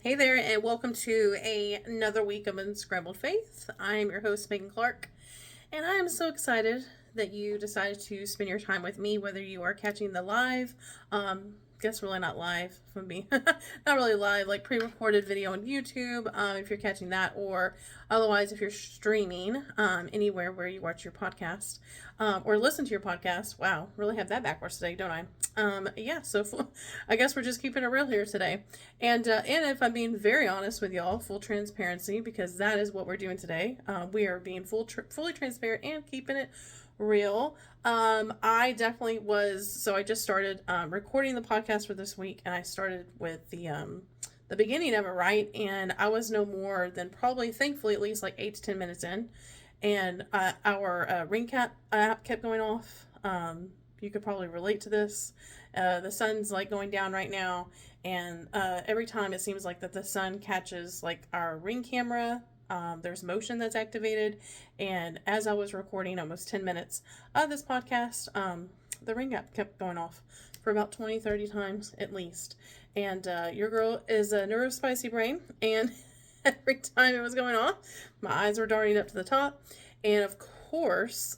Hey there, and welcome to another week of Unscrambled Faith. I'm your host, Megan Clark, and I am so excited that you decided to spend your time with me, whether you are catching the live, guess really not live for me, not really live, like pre-recorded video on YouTube, if you're catching that, or otherwise if you're streaming anywhere where you watch your podcast or listen to your podcast. Wow, really have that backwards today, don't I? So I guess we're just keeping it real here today. And if I'm being very honest with y'all, full transparency, because that is what we're doing today. We are being fully transparent and keeping it real. I definitely was. So I just started recording the podcast for this week, and I started with the beginning of it, right? And I was no more than probably, thankfully, at least like 8 to 10 minutes in, and our ring cap app kept going off. You could probably relate to this. The sun's like going down right now, and every time it seems like that the sun catches like our ring camera, there's motion that's activated. And as I was recording almost 10 minutes of this podcast, the ring app kept going off for about 20-30 times at least. And your girl is a neurospicy brain, and every time it was going off, my eyes were darting up to the top. And of course,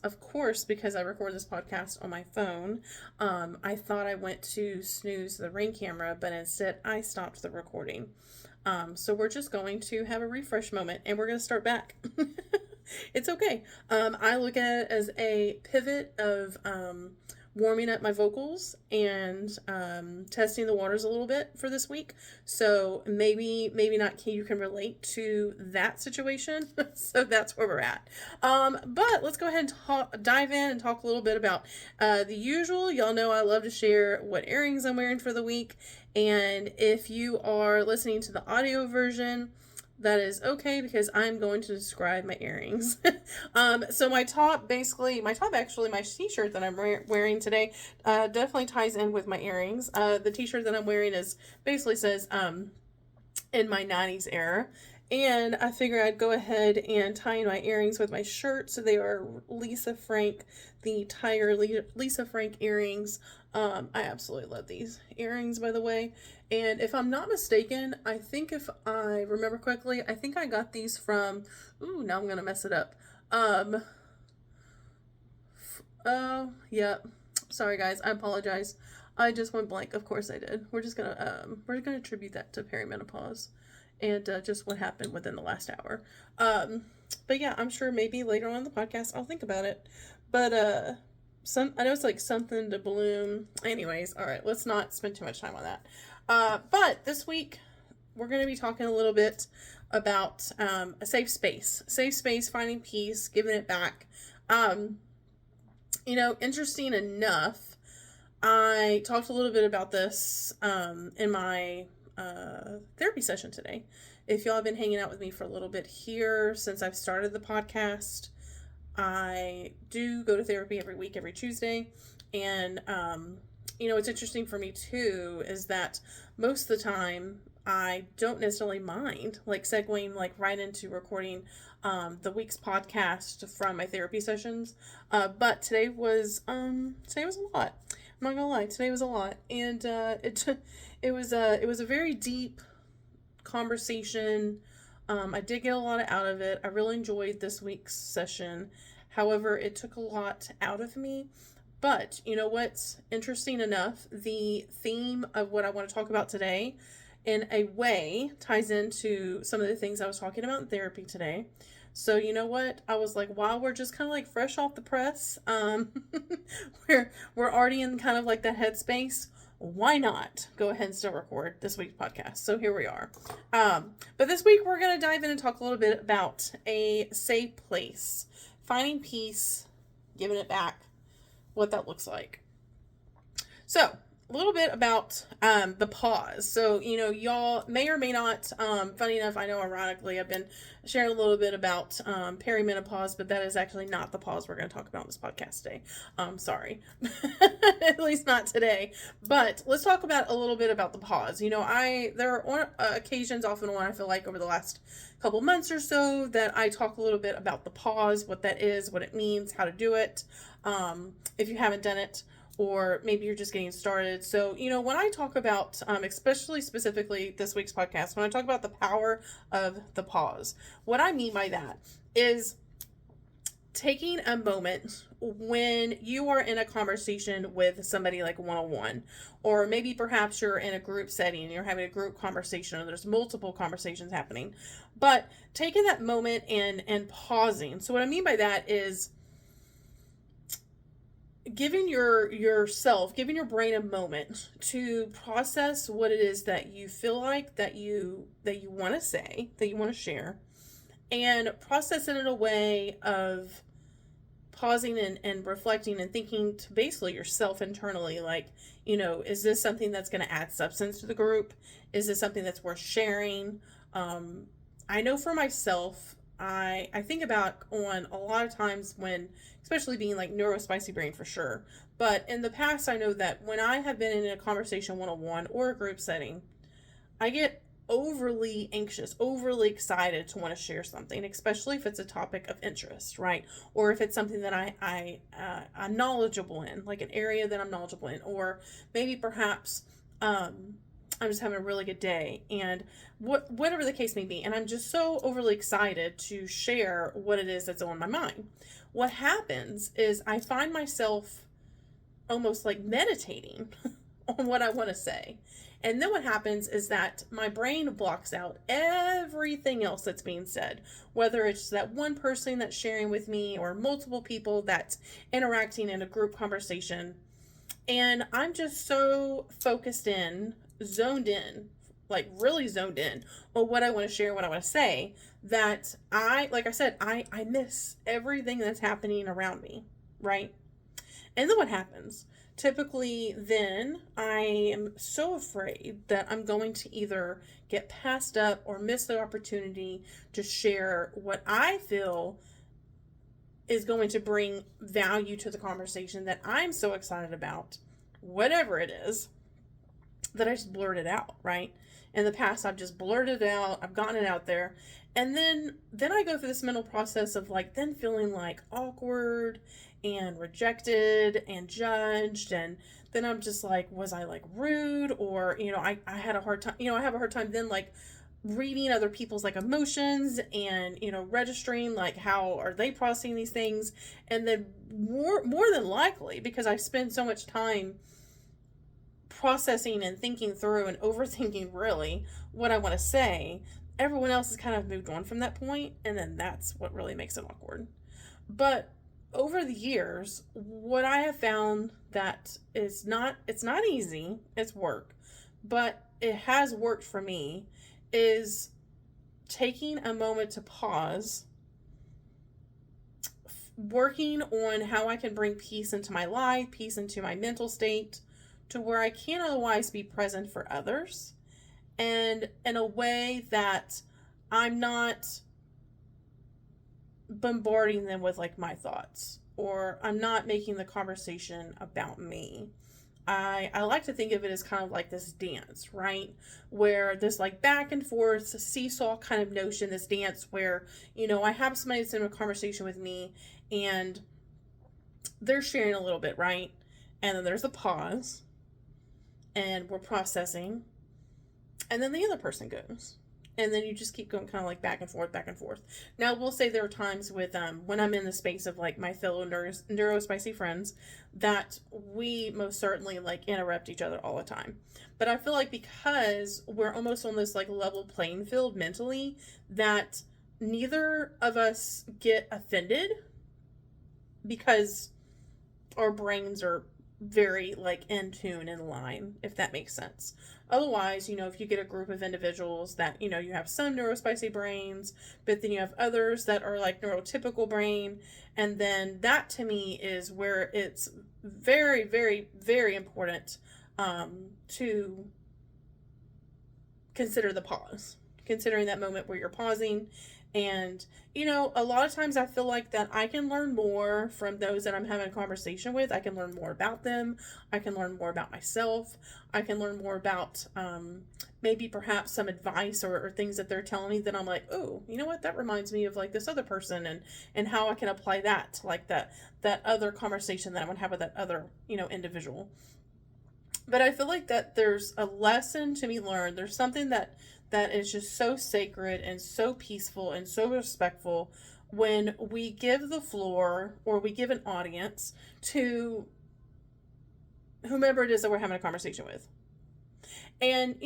because I record this podcast on my phone, I thought I went to snooze the ring camera, but instead I stopped the recording. So we're just going to have a refresh moment, and we're going to start back. It's okay. I look at it as a pivot of warming up my vocals and testing the waters a little bit for this week. So maybe not you can relate to that situation. So that's where we're at. But let's go ahead and dive in and talk a little bit about the usual. Y'all know I love to share what earrings I'm wearing for the week. And if you are listening to the audio version, that is okay, because I'm going to describe my earrings. So my top, actually, my t-shirt that I'm wearing today definitely ties in with my earrings. The t-shirt that I'm wearing basically says in my 90s era. And I figure I'd go ahead and tie in my earrings with my shirt. So they are Lisa Frank, the Tiger Lisa Frank earrings. I absolutely love these earrings, by the way. And if I'm not mistaken, I think if I remember correctly, I think I got these from, now I'm going to mess it up. Yeah. Sorry guys, I apologize. I just went blank. Of course I did. We're going to attribute that to perimenopause and just what happened within the last hour. But yeah, I'm sure maybe later on in the podcast I'll think about it. But I know it's like something to bloom. Anyways, all right, let's not spend too much time on that. But this week we're going to be talking a little bit about a safe space, finding peace, giving it back. Interesting enough, I talked a little bit about this in my therapy session today. If y'all have been hanging out with me for a little bit here since I've started the podcast, I do go to therapy every week, every Tuesday. And, what's interesting for me too is that most of the time I don't necessarily mind like segueing like right into recording the week's podcast from my therapy sessions. But today was a lot. I'm not gonna lie, today was a lot. And it was a very deep conversation. I did get a lot out of it. I really enjoyed this week's session. However, it took a lot out of me. But you know what's interesting enough? The theme of what I want to talk about today, in a way, ties into some of the things I was talking about in therapy today. So you know what? I was like, while we're just kind of like fresh off the press, we're already in kind of like that headspace. Why not go ahead and still record this week's podcast? So here we are. But this week we're going to dive in and talk a little bit about a safe place, finding peace, giving it back, what that looks like. So a little bit about the pause. So, y'all may or may not, funny enough, I know ironically I've been sharing a little bit about perimenopause, but that is actually not the pause we're going to talk about in this podcast today. Sorry. At least not today. But let's talk about a little bit about the pause. There are occasions often when I feel like over the last couple months or so that I talk a little bit about the pause, what that is, what it means, how to do it. If you haven't done it, or maybe you're just getting started. So, when I talk about, especially specifically this week's podcast, when I talk about the power of the pause, what I mean by that is taking a moment when you are in a conversation with somebody like one-on-one, or maybe perhaps you're in a group setting and you're having a group conversation, or there's multiple conversations happening, but taking that moment and pausing. So what I mean by that is giving your brain a moment to process what it is that you feel like that you want to say, that you want to share, and process it in a way of pausing and reflecting and thinking to basically yourself internally, like, is this something that's going to add substance to the group? Is this something that's worth sharing? I know for myself, I think about on a lot of times when, especially being like neurospicy brain for sure, but in the past, I know that when I have been in a conversation one-on-one or a group setting, I get overly anxious, overly excited to want to share something, especially if it's a topic of interest, right? Or if it's something that I'm knowledgeable in, like an area that I'm knowledgeable in, or maybe perhaps I'm just having a really good day, and whatever the case may be, and I'm just so overly excited to share what it is that's on my mind. What happens is I find myself almost like meditating on what I want to say. And then what happens is that my brain blocks out everything else that's being said, whether it's that one person that's sharing with me or multiple people that's interacting in a group conversation. And I'm just so focused in, zoned in, like really zoned in on what I want to share, what I want to say, that like I said, I miss everything that's happening around me, right? And then what happens? Typically, then I am so afraid that I'm going to either get passed up or miss the opportunity to share what I feel is going to bring value to the conversation that I'm so excited about, whatever it is, that I just blurt it out, right? In the past, I've just blurted it out, I've gotten it out there, and then I go through this mental process of like then feeling like awkward and rejected and judged, and then I'm just like, was I like rude? Or I had a hard time, I have a hard time then like reading other people's like emotions and registering like how are they processing these things. And then more than likely, because I spend so much time processing and thinking through and overthinking really what I want to say, everyone else has kind of moved on from that point, and then that's what really makes it awkward. But over the years, what I have found that it's not easy, it's work, but it has worked for me, is taking a moment to pause, working on how I can bring peace into my life, peace into my mental state, to where I can otherwise be present for others, and in a way that I'm not bombarding them with like my thoughts, or I'm not making the conversation about me. I like to think of it as kind of like this dance, right? Where this like back and forth seesaw kind of notion, this dance where, I have somebody that's in a conversation with me and they're sharing a little bit, right? And then there's a pause and we're processing, and then the other person goes. And then you just keep going kind of like back and forth, back and forth. Now, we'll say there are times with, when I'm in the space of like my fellow neurospicy friends, that we most certainly like interrupt each other all the time. But I feel like because we're almost on this like level playing field mentally, that neither of us get offended because our brains are very like in tune, in line, if that makes sense. Otherwise, if you get a group of individuals that, you have some neurospicy brains, but then you have others that are like neurotypical brain, and then that to me is where it's very, very, very important to consider the pause considering that moment where you're pausing. And, a lot of times I feel like that I can learn more from those that I'm having a conversation with. I can learn more about them. I can learn more about myself. I can learn more about maybe perhaps some advice or things that they're telling me that I'm like, oh, you know what? That reminds me of like this other person, and how I can apply that to like that other conversation that I'm going to have with that other, individual. But I feel like that there's a lesson to be learned. There's something that is just so sacred and so peaceful and so respectful when we give the floor or we give an audience to whomever it is that we're having a conversation with. And,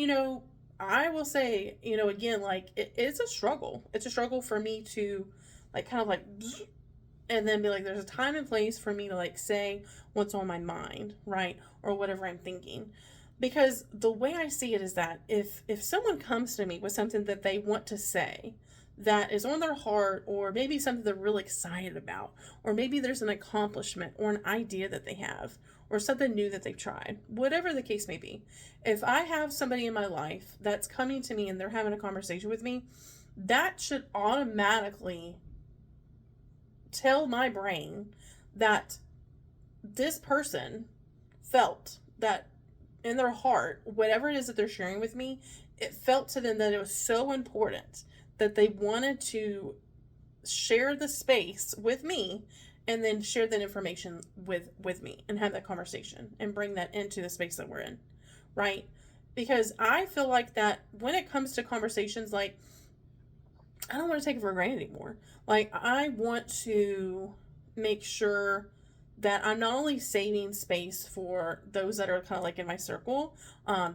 I will say, again, like it's a struggle. It's a struggle for me to like kind of like, and then be like, there's a time and place for me to like say what's on my mind, right? Or whatever I'm thinking. Because the way I see it is that if someone comes to me with something that they want to say that is on their heart, or maybe something they're really excited about, or maybe there's an accomplishment or an idea that they have, or something new that they've tried, whatever the case may be, if I have somebody in my life that's coming to me and they're having a conversation with me, that should automatically tell my brain that this person felt that in their heart, whatever it is that they're sharing with me, it felt to them that it was so important that they wanted to share the space with me, and then share that information with me and have that conversation and bring that into the space that we're in, right? Because I feel like that when it comes to conversations, like, I don't want to take it for granted anymore. Like, I want to make sure that I'm not only saving space for those that are kind of like in my circle,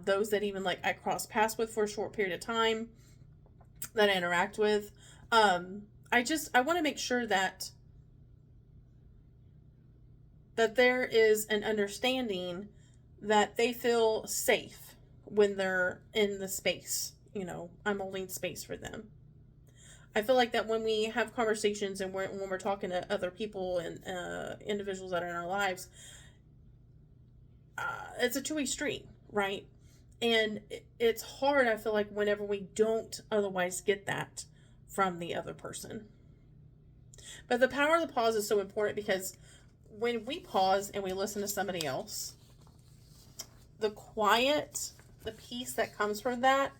those that even like I cross paths with for a short period of time, that I interact with. I want to make sure that there is an understanding that they feel safe when they're in the space. I'm holding space for them. I feel like that when we have conversations and when we're talking to other people and individuals that are in our lives, it's a two-way street, right? And it's hard, I feel like, whenever we don't otherwise get that from the other person. But the power of the pause is so important, because when we pause and we listen to somebody else, the quiet, the peace that comes from that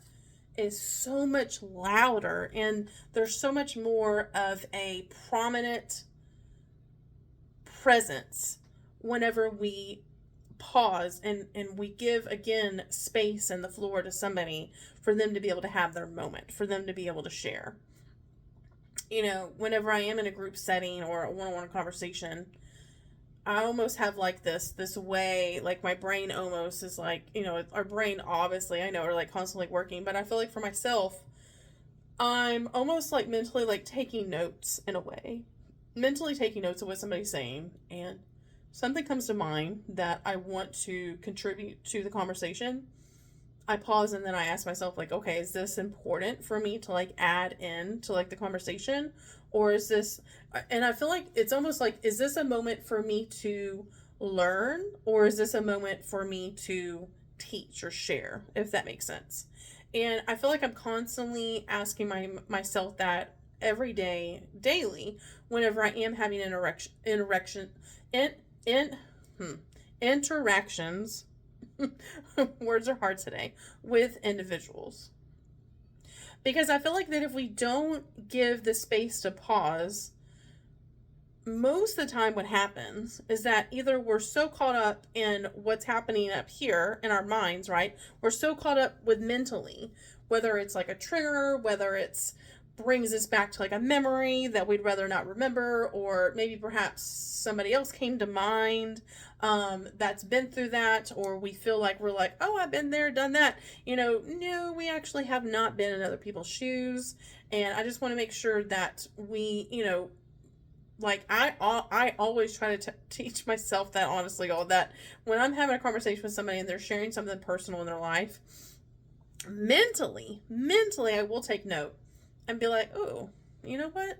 is so much louder, and there's so much more of a prominent presence whenever we pause and we give, again, space and the floor to somebody for them to be able to have their moment, for them to be able to share. Whenever I am in a group setting or a one-on-one conversation, I almost have like this way, like my brain almost is like, our brain, obviously, I know, are like constantly working, but I feel like for myself, I'm almost like mentally like taking notes in a way, mentally taking notes of what somebody's saying, and something comes to mind that I want to contribute to the conversation. I pause and then I ask myself, like, okay, is this important for me to like add in to like the conversation? Or is this, and I feel like it's almost like, is this a moment for me to learn, or is this a moment for me to teach or share, if that makes sense? And I feel like I'm constantly asking myself that every day, daily, whenever I am having interactions, words are hard today, with individuals. Because I feel like that if we don't give the space to pause, most of the time what happens is that either we're so caught up in what's happening up here in our minds, right? We're so caught up with mentally, whether it's like a trigger, whether it's brings us back to like a memory that we'd rather not remember, or maybe perhaps somebody else came to mind that's been through that, or we feel like we're like, oh, I've been there, done that. No, we actually have not been in other people's shoes. And I just want to make sure that we, like I always try to teach myself that, honestly, all that when I'm having a conversation with somebody and they're sharing something personal in their life, mentally I will take note and be like, oh, you know what?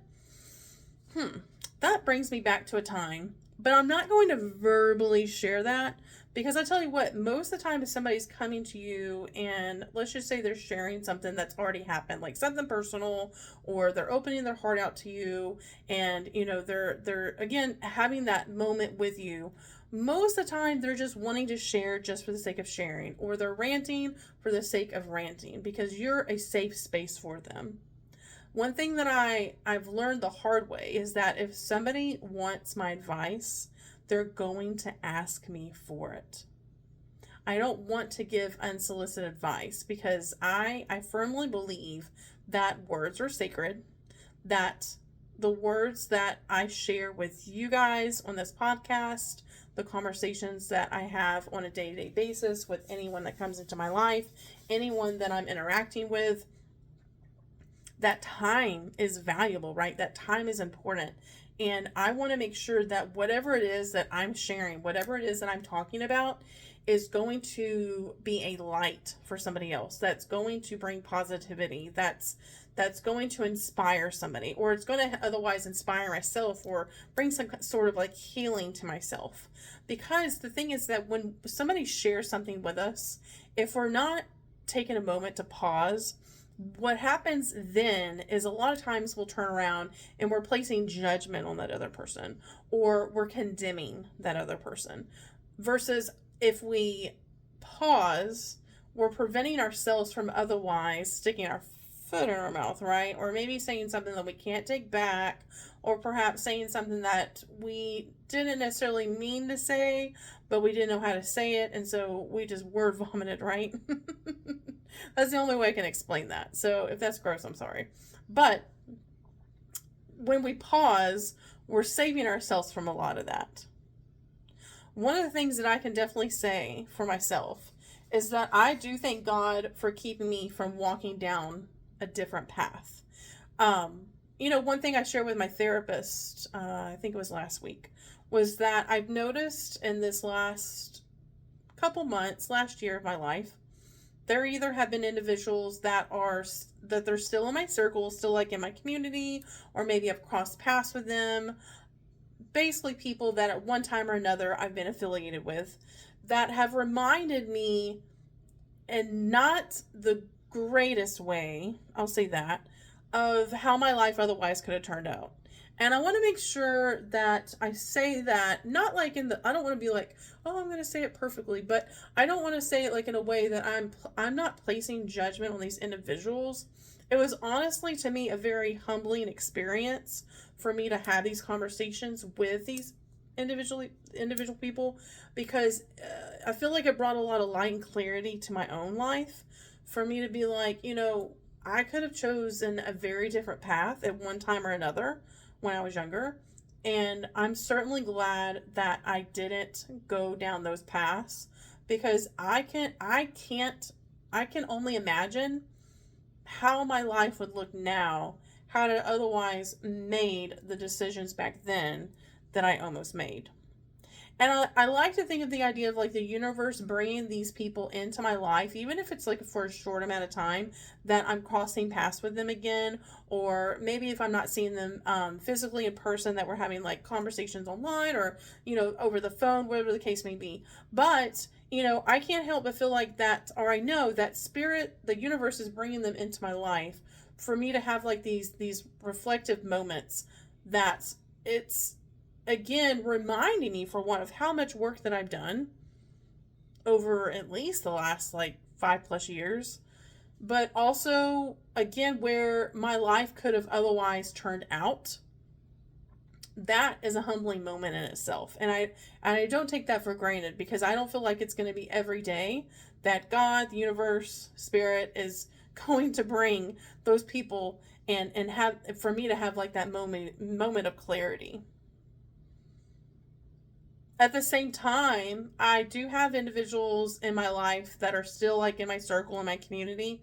That brings me back to a time But I'm not going to verbally share that, because I tell you what, most of the time if somebody's coming to you and let's just say they're sharing something that's already happened, like something personal, or they're opening their heart out to you, and they're again having that moment with you, most of the time they're just wanting to share just for the sake of sharing, or they're ranting for the sake of ranting because you're a safe space for them. One thing that I've learned the hard way is that if somebody wants my advice, they're going to ask me for it. I don't want to give unsolicited advice because I firmly believe that words are sacred, that the words that I share with you guys on this podcast, the conversations that I have on a day-to-day basis with anyone that comes into my life, anyone that I'm interacting with, that time is valuable, right? That time is important. And I want to make sure that whatever it is that I'm sharing, whatever it is that I'm talking about, is going to be a light for somebody else. That's going to bring positivity. That's going to inspire somebody, or it's going to otherwise inspire myself or bring some sort of like healing to myself. Because the thing is that when somebody shares something with us, if we're not taking a moment to pause, what happens then is a lot of times we'll turn around and we're placing judgment on that other person, or we're condemning that other person. Versus if we pause, we're preventing ourselves from otherwise sticking our foot in our mouth, right? Or maybe saying something that we can't take back, or perhaps saying something that we didn't necessarily mean to say, but we didn't know how to say it, and so we just word vomited, right? That's the only way I can explain that. So if that's gross, I'm sorry. But when we pause, we're saving ourselves from a lot of that. One of the things that I can definitely say for myself is that I do thank God for keeping me from walking down a different path. One thing I shared with my therapist, I think it was last week, was that I've noticed in this last couple months, last year of my life, there either have been individuals that they're still in my circle, still like in my community, or maybe I've crossed paths with them. Basically people that at one time or another I've been affiliated with, that have reminded me, in not the greatest way, I'll say that, of how my life otherwise could have turned out. And I want to make sure that I say that, not like I don't want to be like, oh, I'm going to say it perfectly, but I don't want to say it like in a way that I'm not placing judgment on these individuals. It was honestly, to me, a very humbling experience for me to have these conversations with these individual people, because I feel like it brought a lot of light and clarity to my own life, for me to be like, I could have chosen a very different path at one time or another when I was younger, and I'm certainly glad that I didn't go down those paths, because I can only imagine how my life would look now had I otherwise made the decisions back then that I almost made. And I like to think of the idea of like the universe bringing these people into my life, even if it's like for a short amount of time, that I'm crossing paths with them again, or maybe if I'm not seeing them physically in person, that we're having like conversations online, or over the phone, whatever the case may be. But I can't help but feel like that, or I know that spirit, the universe, is bringing them into my life for me to have like these reflective moments, that it's, again, reminding me, for one, of how much work that I've done over at least the last like 5+ years, but also, again, where my life could have otherwise turned out. That is a humbling moment in itself, and I don't take that for granted, because I don't feel like it's going to be every day that God, the universe, spirit is going to bring those people and have, for me to have like that moment of clarity. At the same time, I do have individuals in my life that are still like in my circle, in my community,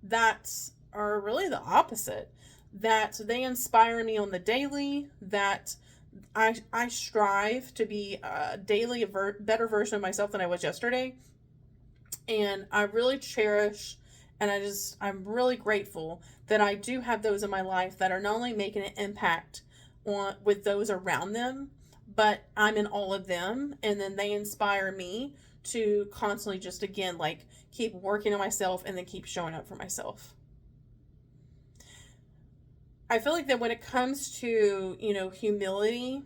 that are really the opposite. That they inspire me on the daily, that I strive to be a daily better version of myself than I was yesterday. And I really cherish, and I'm really grateful that I do have those in my life that are not only making an impact with those around them, but I'm in all of them, and then they inspire me to constantly just, again, like, keep working on myself and then keep showing up for myself. I feel like that when it comes to, humility,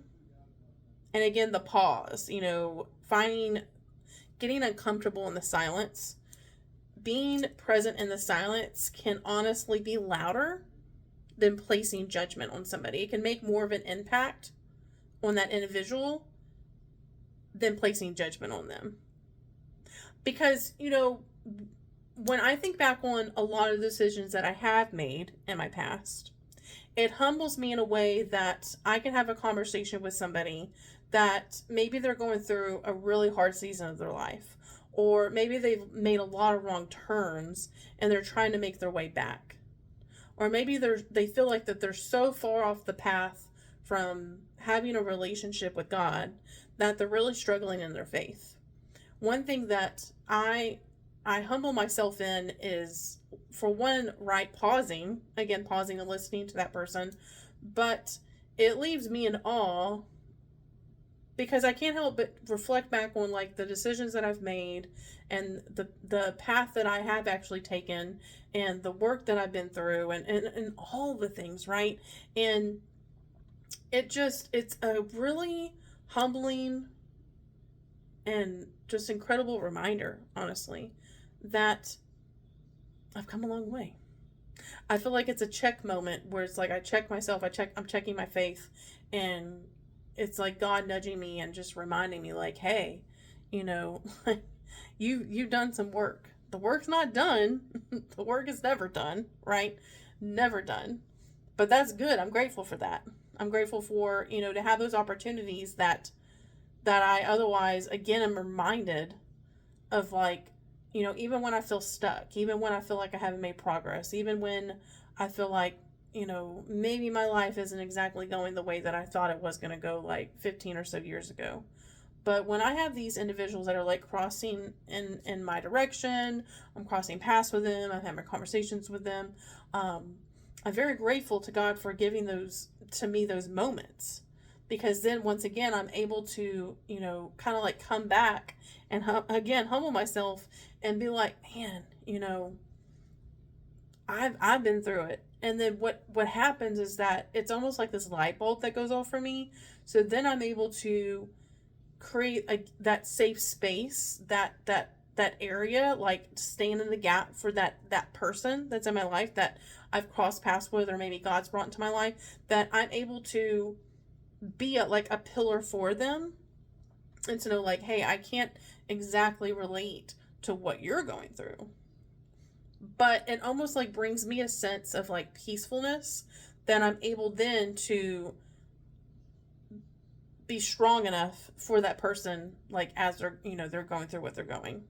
and again, the pause, getting uncomfortable in the silence, being present in the silence can honestly be louder than placing judgment on somebody. It can make more of an impact on that individual than placing judgment on them. Because, when I think back on a lot of the decisions that I have made in my past, it humbles me in a way that I can have a conversation with somebody that maybe they're going through a really hard season of their life, or maybe they've made a lot of wrong turns and they're trying to make their way back, or maybe they feel like that they're so far off the path from having a relationship with God that they're really struggling in their faith. One thing that I humble myself in is, for one, pausing and listening to that person, but it leaves me in awe because I can't help but reflect back on, like, the decisions that I've made and the path that I have actually taken and the work that I've been through and all the things, right? And it's a really humbling and just incredible reminder, honestly, that I've come a long way. I feel like it's a check moment where it's like I check myself, I'm checking my faith, and it's like God nudging me and just reminding me, like, hey, you've done some work. The work's not done. The work is never done, right? Never done. But that's good. I'm grateful for that. I'm grateful for, to have those opportunities that I otherwise, again, am reminded of, like, even when I feel stuck, even when I feel like I haven't made progress, even when I feel like, maybe my life isn't exactly going the way that I thought it was going to go, like 15 or so years ago. But when I have these individuals that are, like, crossing in my direction, I'm crossing paths with them, I'm having conversations with them, I'm very grateful to God for giving those moments. Because then, once again, I'm able to, kind of, like, come back and, again, humble myself and be like, man, I've been through it. And then what happens is that it's almost like this light bulb that goes off for me. So then I'm able to create that safe space, that area, like, stand in the gap for that person that's in my life that I've crossed paths with, or maybe God's brought into my life, that I'm able to be like a pillar for them, and to know, like, hey, I can't exactly relate to what you're going through, but it almost, like, brings me a sense of, like, peacefulness that I'm able then to be strong enough for that person, like, as they're going through what they're going.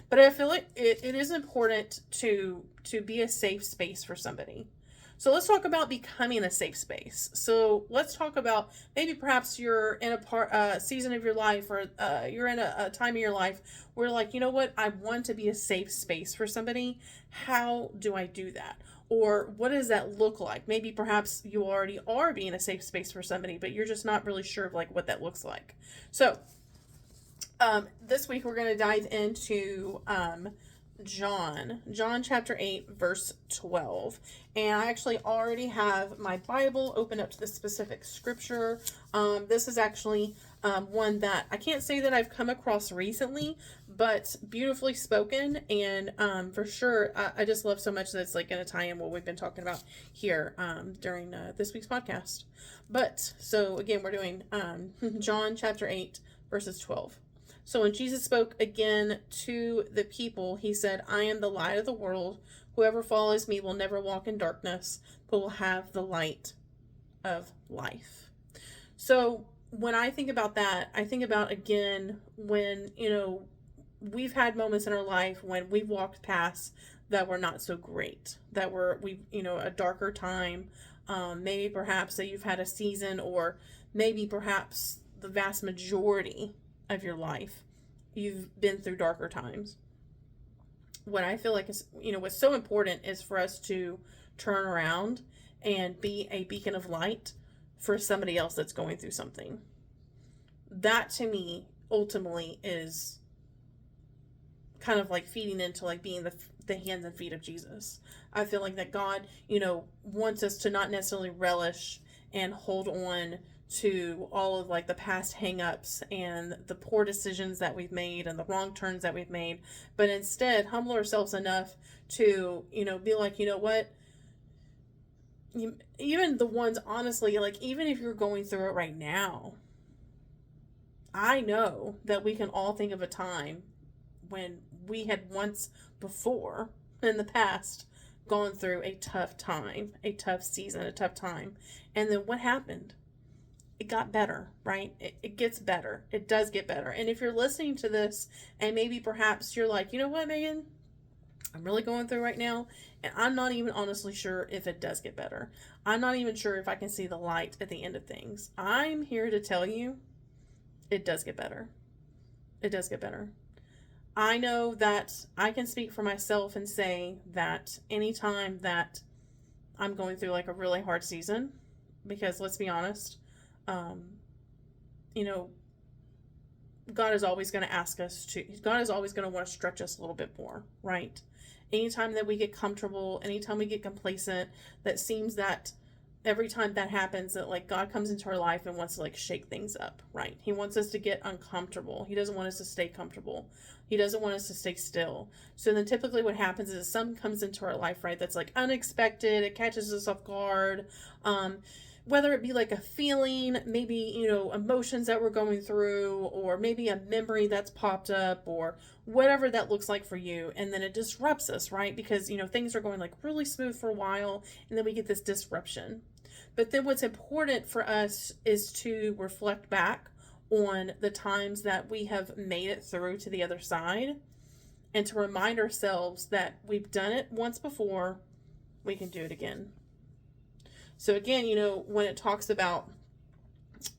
But I feel like it is important to be a safe space for somebody. So let's talk about becoming a safe space. So let's talk about, maybe perhaps you're in a season of your life, or you're in a time of your life where, like, you know what, I want to be a safe space for somebody. How do I do that? Or what does that look like? Maybe perhaps you already are being a safe space for somebody, but you're just not really sure of, like, what that looks like. So this week we're going to dive into John chapter 8, verse 12. And I actually already have my Bible open up to the specific scripture. This is actually one that I can't say that I've come across recently, but beautifully spoken. And for sure, I just love so much that it's, like, going to tie in what we've been talking about here during this week's podcast. But so again, we're doing John chapter 8, verses 12. So when Jesus spoke again to the people, he said, I am the light of the world. Whoever follows me will never walk in darkness, but will have the light of life. So when I think about that, I think about, again, when, we've had moments in our life when we've walked past that were not so great, that were, a darker time. Maybe perhaps that you've had a season, or maybe perhaps the vast majority of your life you've been through darker times. What I feel like is, what's so important is for us to turn around and be a beacon of light for somebody else that's going through something. that to me ultimately is kind of like feeding into like being the hands and feet of Jesus. I feel like that God, wants us to not necessarily relish and hold on to all of like the past hang-ups and the poor decisions that we've made and the wrong turns that we've made, but instead humble ourselves enough to, be like, what? Even the ones, honestly, like, even if you're going through it right now, I know that we can all think of a time when we had once before in the past gone through a tough time, a tough season, a tough time. And then what happened? It got better, right? It gets better. It does get better. And if you're listening to this and maybe perhaps you're like, you know what, Megan? I'm really going through right now, and I'm not even honestly sure if it does get better. I'm not even sure if I can see the light at the end of things. I'm here to tell you it does get better. It does get better. I know that I can speak for myself and say that anytime that I'm going through like a really hard season, because let's be honest, you know, God is always going to ask us to, God is always going to want to stretch us a little bit more, right? Anytime that we get comfortable, anytime we get complacent, that seems that every time that happens, that like God comes into our life and wants to like shake things up, right? He wants us to get uncomfortable. He doesn't want us to stay comfortable. He doesn't want us to stay still. So then typically what happens is something comes into our life, right? That's like unexpected. It catches us off guard. Whether it be like a feeling, maybe, emotions that we're going through, or maybe a memory that's popped up, or whatever that looks like for you. And then it disrupts us, right? Because, things are going like really smooth for a while, and then we get this disruption. But then what's important for us is to reflect back on the times that we have made it through to the other side, and to remind ourselves that we've done it once before, we can do it again. So again, when it talks about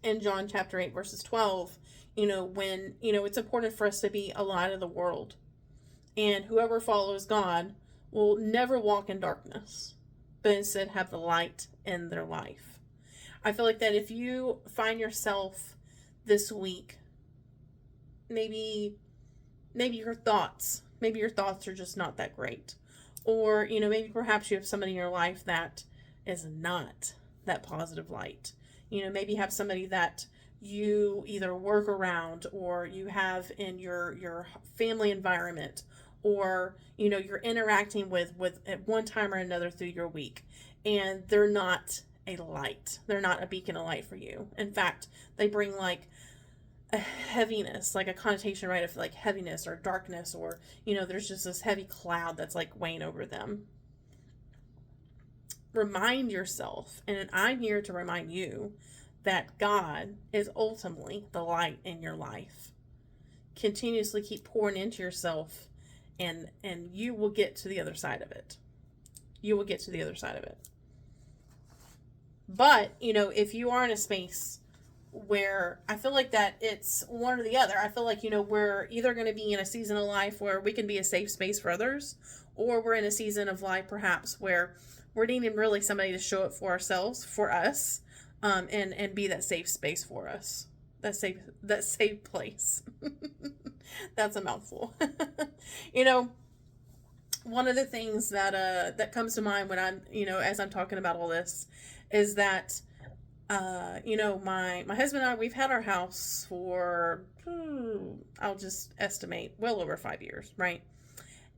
in John chapter 8, verses 12, when, it's important for us to be a light of the world. And whoever follows God will never walk in darkness, but instead have the light in their life. I feel like that if you find yourself this week, maybe your thoughts are just not that great. Or, maybe perhaps you have somebody in your life that is not that positive light. Maybe have somebody that you either work around, or you have in your family environment, or you're interacting with at one time or another through your week, and they're not a light. They're not a beacon of light for you. In fact, they bring like a heaviness, like a connotation, right, of like heaviness or darkness, or there's just this heavy cloud that's like weighing over them. Remind yourself, and I'm here to remind you, that God is ultimately the light in your life. Continuously keep pouring into yourself, and you will get to the other side of it. You will get to the other side of it. But, if you are in a space where I feel like that it's one or the other, I feel like, we're either going to be in a season of life where we can be a safe space for others, or we're in a season of life perhaps where we're needing really somebody to show up for ourselves, for us, and be that safe space for us. That safe place. That's a mouthful. One of the things that comes to mind when I'm, as I'm talking about all this, is that, my husband and I, we've had our house for, I'll just estimate, well over 5 years, right?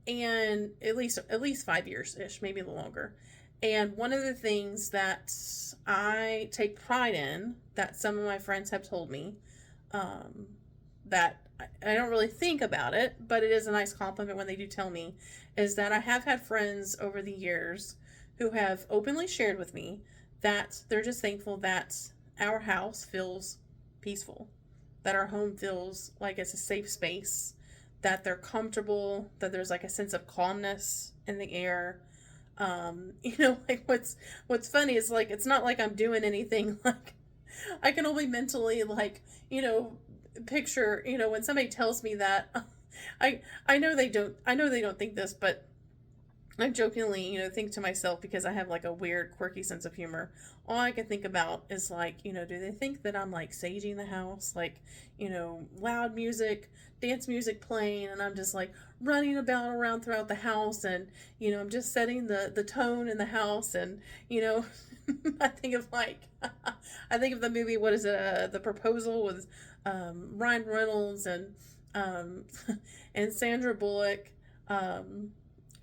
And at least 5 years-ish, maybe a little longer. And one of the things that I take pride in, that some of my friends have told me, that I don't really think about it, but it is a nice compliment when they do tell me, is that I have had friends over the years who have openly shared with me that they're just thankful that our house feels peaceful, that our home feels like it's a safe space, that they're comfortable, that there's like a sense of calmness in the air. Like what's funny is like, it's not like I'm doing anything, like I can only mentally like, picture, when somebody tells me that, I know they don't think this, but I jokingly, think to myself, because I have like a weird, quirky sense of humor. All I can think about is like, do they think that I'm like saging the house, like, loud music, dance music playing, and I'm just like running about around throughout the house, and I'm just setting the tone in the house, and I think of like, I think of the movie, what is it, The Proposal, with Ryan Reynolds and um, and Sandra Bullock.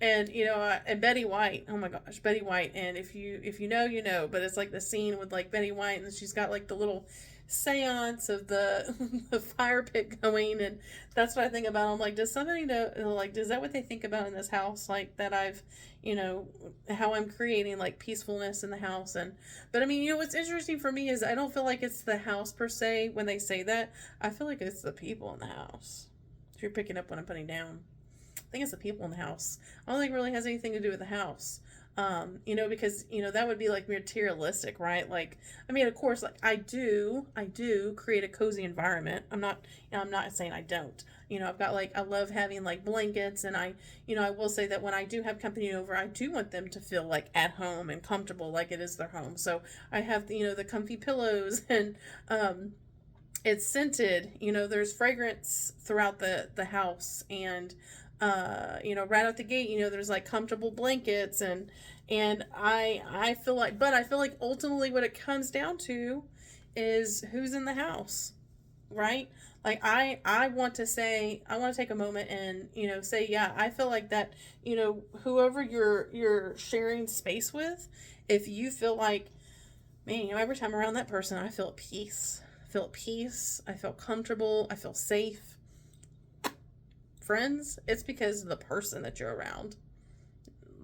And and Betty White. Oh my gosh, Betty White. And if you know, you know. But it's like the scene with like Betty White, and she's got like the little seance of the the fire pit going, and that's what I think about. I'm like, does somebody know? Like, is that what they think about in this house? Like that I've, how I'm creating like peacefulness in the house. And but I mean, what's interesting for me is I don't feel like it's the house per se when they say that. I feel like it's the people in the house. If you're picking up what I'm putting down. I think it's the people in the house. I don't think it really has anything to do with the house. Because, that would be like materialistic, right? Like, I mean, of course, like I do create a cozy environment. I'm not saying I don't. I've got like, I love having like blankets, and I will say that when I do have company over, I do want them to feel like at home and comfortable, like it is their home. So I have, the comfy pillows, and, it's scented, there's fragrance throughout the house, and, right out the gate, there's like comfortable blankets, and I feel like, but I feel like ultimately what it comes down to is who's in the house, right? Like I want to take a moment and, say, yeah, I feel like that, whoever you're sharing space with, if you feel like, man, every time around that person, I feel at peace. I feel comfortable. I feel safe. Friends, it's because of the person that you're around.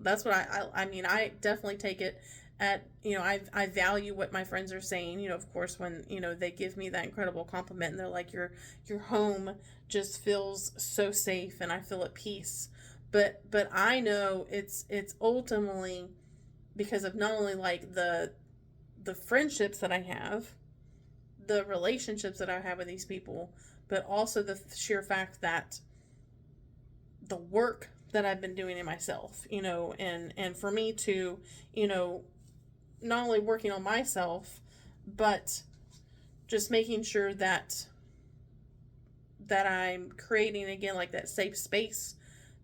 That's what I mean, I definitely take it at, I value what my friends are saying, of course, when, they give me that incredible compliment, and they're like, your home just feels so safe, and I feel at peace. But I know it's ultimately because of not only like the friendships that I have, the relationships that I have with these people, but also the sheer fact that the work that I've been doing in myself, and for me to, not only working on myself, but just making sure that I'm creating, again, like that safe space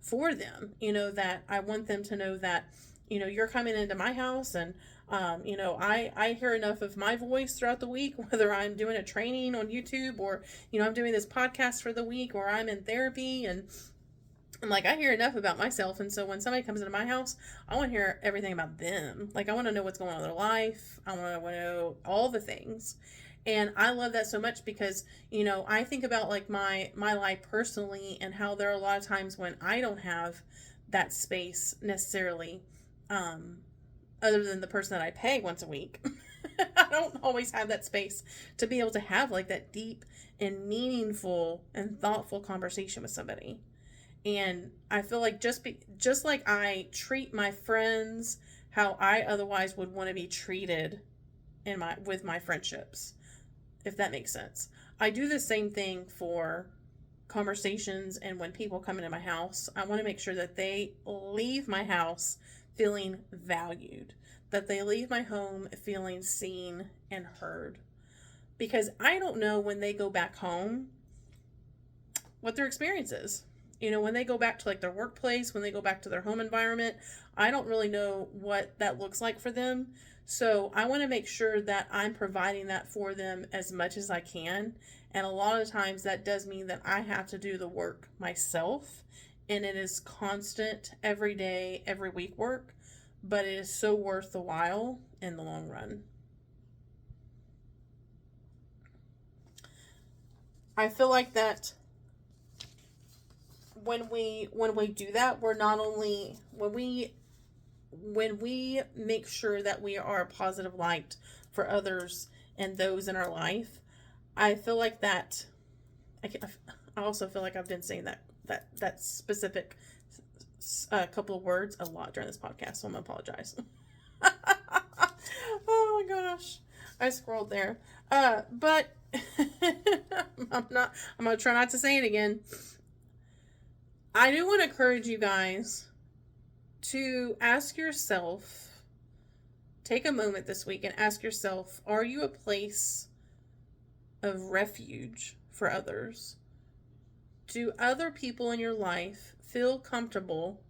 for them, that I want them to know that, you're coming into my house, and I hear enough of my voice throughout the week, whether I'm doing a training on YouTube, or, I'm doing this podcast for the week, or I'm in therapy, and like, I hear enough about myself. And so when somebody comes into my house, I want to hear everything about them. Like, I want to know what's going on in their life. I want to know all the things. And I love that so much because, I think about like my life personally, and how there are a lot of times when I don't have that space necessarily, other than the person that I pay once a week. I don't always have that space to be able to have like that deep and meaningful and thoughtful conversation with somebody. And I feel like just like I treat my friends how I otherwise would want to be treated with my friendships, if that makes sense. I do the same thing for conversations, and when people come into my house, I want to make sure that they leave my house feeling valued, that they leave my home feeling seen and heard. Because I don't know when they go back home what their experience is. When they go back to like their workplace, when they go back to their home environment, I don't really know what that looks like for them. So I want to make sure that I'm providing that for them as much as I can. And a lot of times that does mean that I have to do the work myself. And it is constant, every day, every week work. But it is so worth the while in the long run. I feel like that when we do that, we're not only, when we make sure that we are a positive light for others and those in our life, I feel like that, I also feel like I've been saying that specific couple of words a lot during this podcast, so I'm gonna apologize. Oh my gosh, I scrolled there. But I'm gonna try not to say it again. I do want to encourage you guys to ask yourself, take a moment this week and ask yourself, are you a place of refuge for others? Do other people in your life feel comfortable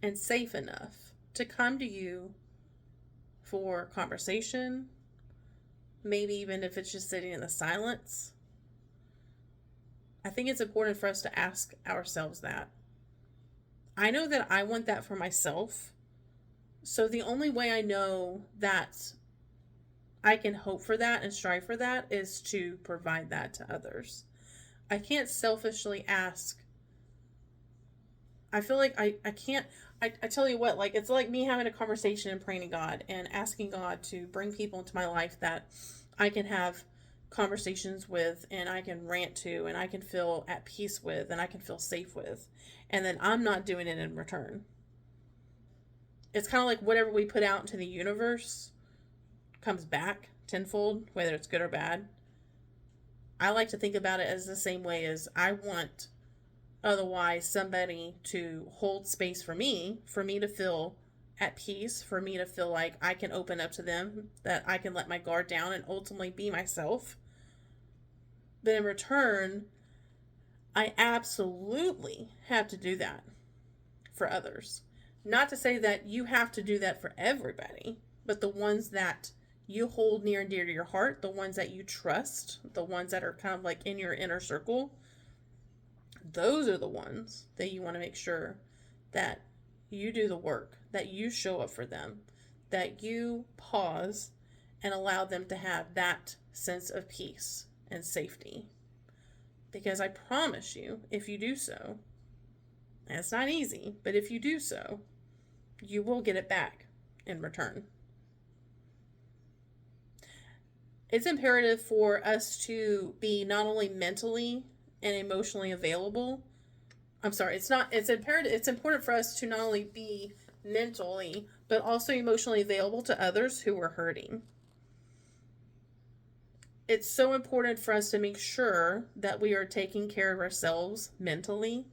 and safe enough to come to you for conversation? Maybe even if it's just sitting in the silence. I think it's important for us to ask ourselves that. I know that I want that for myself. So the only way I know that I can hope for that and strive for that is to provide that to others. I can't selfishly ask. I feel like I can't. I tell you what, like, it's like me having a conversation and praying to God and asking God to bring people into my life that I can have conversations with and I can rant to and I can feel at peace with and I can feel safe with. And then I'm not doing it in return. It's kind of like whatever we put out into the universe comes back tenfold, whether it's good or bad. I like to think about it as the same way as I want otherwise somebody to hold space for me to feel at peace, for me to feel like I can open up to them, that I can let my guard down and ultimately be myself. But in return, I absolutely have to do that for others. Not to say that you have to do that for everybody, but the ones that you hold near and dear to your heart, the ones that you trust, the ones that are kind of like in your inner circle, those are the ones that you want to make sure that you do the work, that you show up for them, that you pause and allow them to have that sense of peace and safety. Because I promise you, if you do so, and it's not easy, but if you do so, you will get it back in return. It's imperative for us to be not only mentally and emotionally available. It's important for us to not only be mentally, but also emotionally available to others who are hurting. It's so important for us to make sure that we are taking care of ourselves mentally,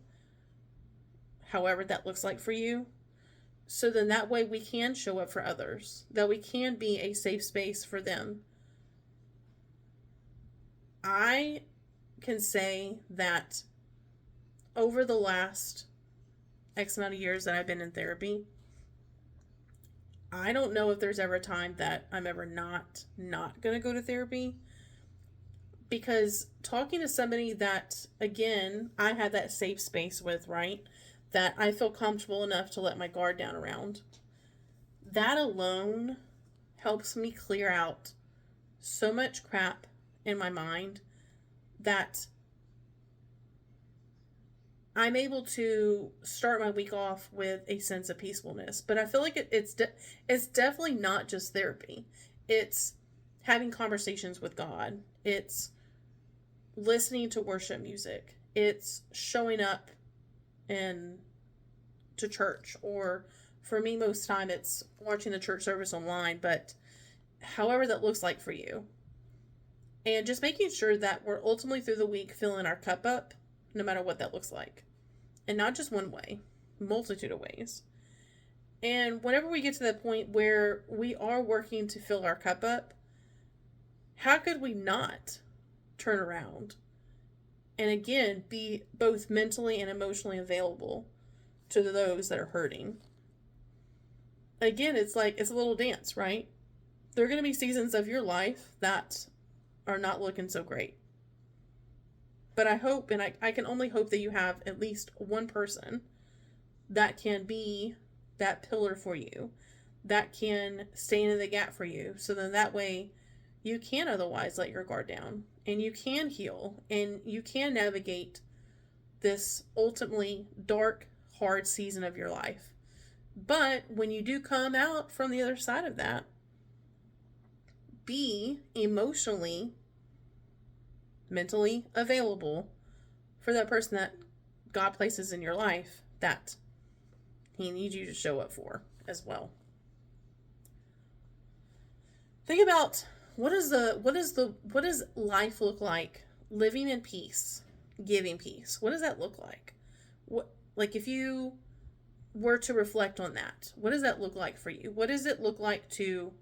however that looks like for you. So then that way we can show up for others, that we can be a safe space for them. I can say that over the last X amount of years that I've been in therapy, I don't know if there's ever a time that I'm ever not going to go to therapy. Because talking to somebody that, again, I had that safe space with, right? That I feel comfortable enough to let my guard down around. That alone helps me clear out so much crap in my mind that I'm able to start my week off with a sense of peacefulness. But I feel like it's definitely not just therapy. It's having conversations with God. It's listening to worship music. It's showing up to church, or for me most time it's watching the church service online, but however that looks like for you. And just making sure that we're ultimately through the week filling our cup up, no matter what that looks like. And not just one way, multitude of ways. And whenever we get to that point where we are working to fill our cup up, how could we not turn around and again be both mentally and emotionally available to those that are hurting? Again, it's like it's a little dance, right? There are going to be seasons of your life that are not looking so great. But I hope, and I can only hope, that you have at least one person that can be that pillar for you, that can stand in the gap for you. So then that way you can otherwise let your guard down and you can heal and you can navigate this ultimately dark, hard season of your life. But when you do come out from the other side of that, be emotionally, mentally available for that person that God places in your life that He needs you to show up for as well. Think about what does life look like? Living in peace, giving peace. What does that look like? Like if you were to reflect on that, what does that look like for you? What does it look like to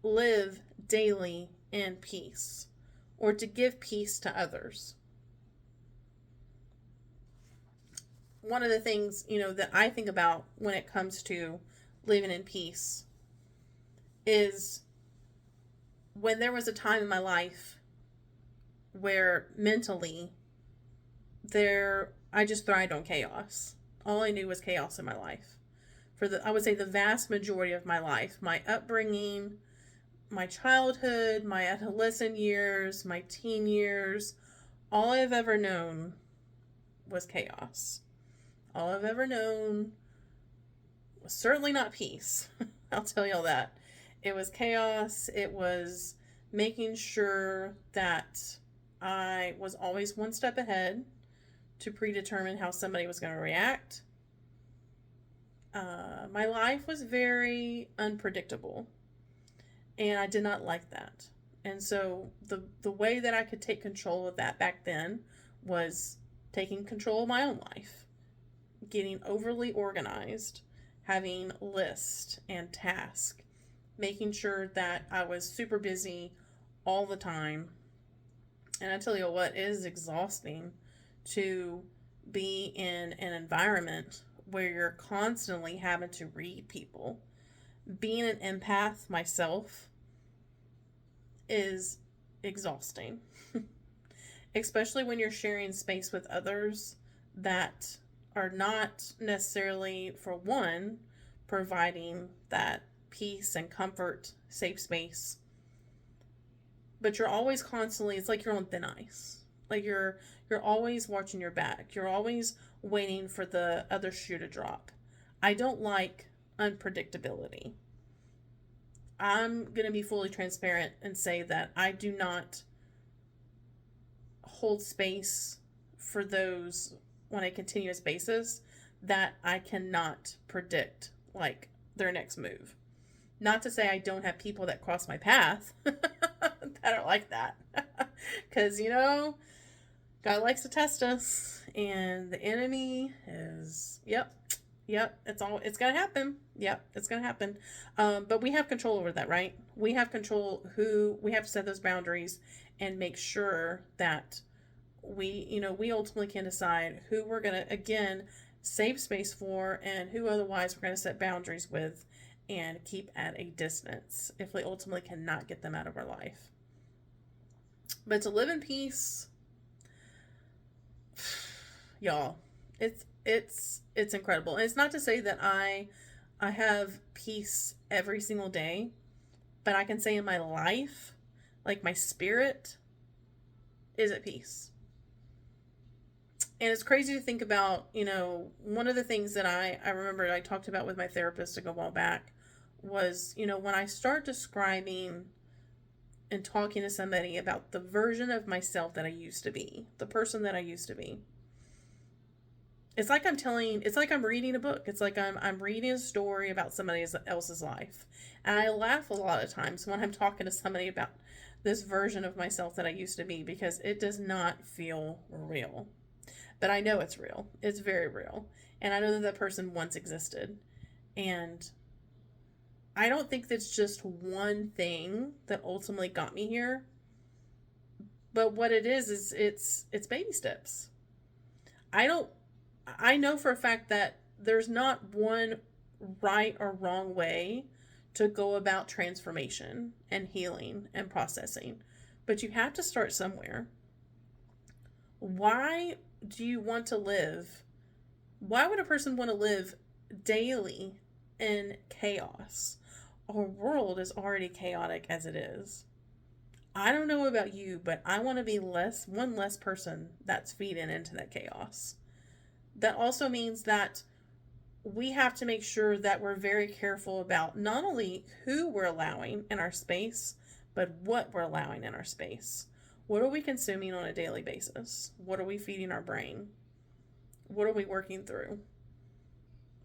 live daily in peace, or to give peace to others? One of the things, that I think about when it comes to living in peace is when there was a time in my life where mentally I just thrived on chaos. All I knew was chaos in my life. I would say the vast majority of my life, my upbringing, my childhood, my adolescent years, my teen years, all I've ever known was chaos. All I've ever known was certainly not peace. I'll tell y'all that. It was chaos. It was making sure that I was always one step ahead to predetermine how somebody was going to react. My life was very unpredictable, and I did not like that. And so the way that I could take control of that back then was taking control of my own life, getting overly organized, having lists and tasks, making sure that I was super busy all the time. And I tell you what, it is exhausting to be in an environment where you're constantly having to read people. Being an empath myself is exhausting, especially when you're sharing space with others that are not necessarily, for one, providing that peace and comfort, safe space, but you're always constantly, it's like you're on thin ice. Like you're always watching your back. You're always waiting for the other shoe to drop. I don't like unpredictability. I'm going to be fully transparent and say that I do not hold space for those on a continuous basis that I cannot predict, like, their next move. Not to say I don't have people that cross my path that are like that. Because, God likes to test us, and the enemy is, yep, it's going to happen. Yep, it's going to happen. But we have control over that, right? We have control we have to set those boundaries and make sure that we ultimately can decide who we're going to, again, save space for, and who otherwise we're going to set boundaries with and keep at a distance if we ultimately cannot get them out of our life. But to live in peace, y'all, it's incredible. And it's not to say that I have peace every single day, but I can say in my life, like, my spirit is at peace. And it's crazy to think about, one of the things that I remember I talked about with my therapist a while back was, when I start describing and talking to somebody about the version of myself that I used to be, the person that I used to be, it's like I'm reading a book. It's like I'm reading a story about somebody else's life. And I laugh a lot of times when I'm talking to somebody about this version of myself that I used to be, because it does not feel real. But I know it's real. It's very real. And I know that person once existed. And I don't think that's just one thing that ultimately got me here. But what it is it's baby steps. I know for a fact that there's not one right or wrong way to go about transformation and healing and processing. But you have to start somewhere. Why do you want to live? Why would a person want to live daily in chaos? Our world is already chaotic as it is. I don't know about you, but I want to be one less person that's feeding into that chaos. That also means that we have to make sure that we're very careful about not only who we're allowing in our space, but what we're allowing in our space. What are we consuming on a daily basis? What are we feeding our brain? What are we working through?